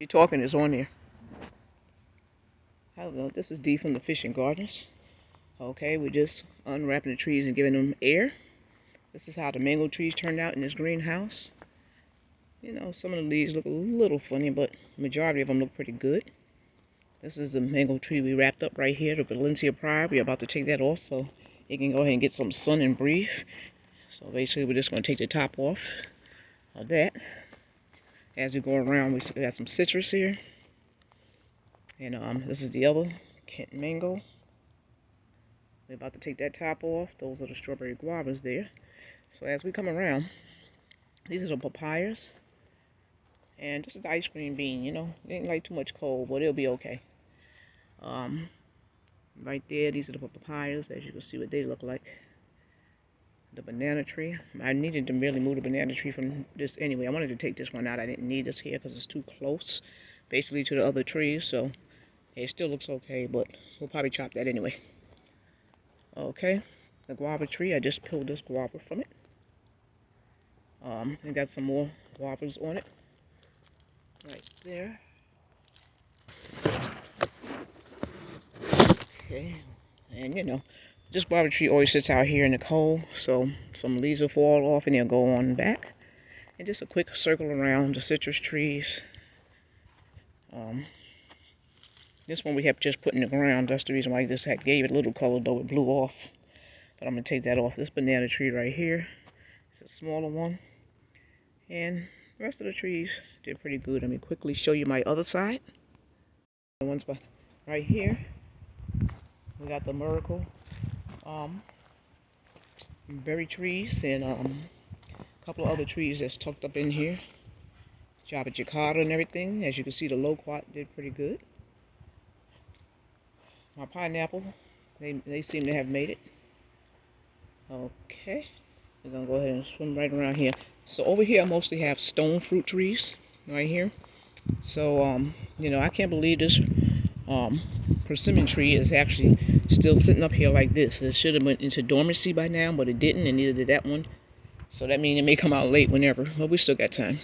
You're talking is on there. Hello, this is Dee from the Fishing Gardens. Okay, we're just unwrapping the trees and giving them air. This is how the mango trees turned out in this greenhouse. You know, some of the leaves look a little funny, but the majority of them look pretty good. This is the mango tree we wrapped up right here, the Valencia Pride. We're about to take that off so it can go ahead and get some sun and breathe. So basically, we're just going to take the top off of that. As we go around, we got some citrus here. And this is the other Kent mango. We're about to take that top off. Those are the strawberry guavas there. So as we come around, these are the papayas. And this is the ice cream bean, you know. It ain't like too much cold, but it'll be okay. Right there, these are the papayas. As you can see what they look like. The banana tree. I needed to really move the banana tree from this anyway. I wanted to take this one out. I didn't need this here because it's too close, basically, to the other trees. So it still looks okay, but we'll probably chop that anyway. Okay, the guava tree. I just peeled this guava from it. I got some more guavas on it. Right there. Okay, and you know, this guava tree always sits out here in the cold, so some leaves will fall off and they'll go on back. And just a quick circle around the citrus trees. This one we have just put in the ground. That's the reason why this gave it a little color, though it blew off. But I'm going to take that off. This banana tree right here is a smaller one. And the rest of the trees did pretty good. Let me quickly show you my other side. The ones right here. We got the miracle berry trees and a couple of other trees that's tucked up in here. Java Jakarta and everything. As you can see, the loquat did pretty good. My pineapple, they seem to have made it. Okay, we're gonna go ahead and swim right around here. So over here I mostly have stone fruit trees right here. So you know, I can't believe this persimmon tree is actually still sitting up here like this. It should have went into dormancy by now, but it didn't, and neither did that one. So that means it may come out late whenever, but we still got time.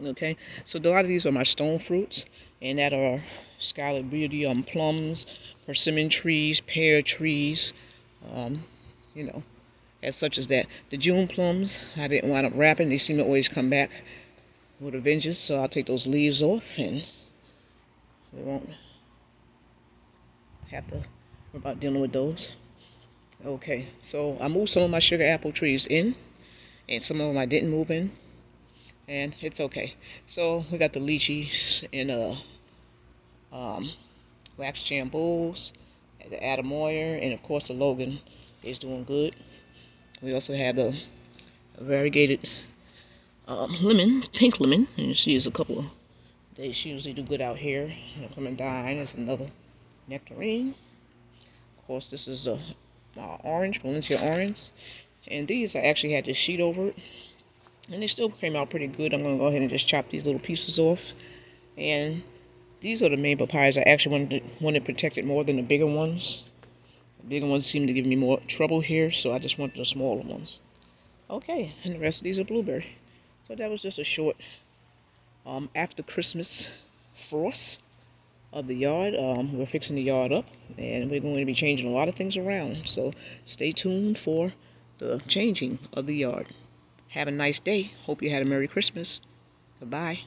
Okay, so a lot of these are my stone fruits, and that are Scarlet Beauty, plums, persimmon trees, pear trees, you know, as such as that. The June plums, I didn't wind up wrapping. They seem to always come back with a vengeance, so I'll take those leaves off, and we won't have to worry about dealing with those. Okay, so I moved some of my sugar apple trees in, and some of them I didn't move in. And it's okay. So we got the lychees and wax jambos, the Adamoyer, and of course the Logan is doing good. We also have the variegated lemon, pink lemon, and she is a couple of days. She usually do good out here. Clementine is another Nectarine. Of course, this is a orange, Valencia orange, and these I actually had this sheet over it. And they still came out pretty good. I'm going to go ahead and just chop these little pieces off. And these are the main papayas. I actually wanted protected more than the bigger ones. The bigger ones seem to give me more trouble here, so I just want the smaller ones. Okay, and the rest of these are blueberry. So that was just a short after Christmas frost of the yard. We're fixing the yard up, and we're going to be changing a lot of things around. So stay tuned for the changing of the yard. Have a nice day. Hope you had a Merry Christmas. Goodbye.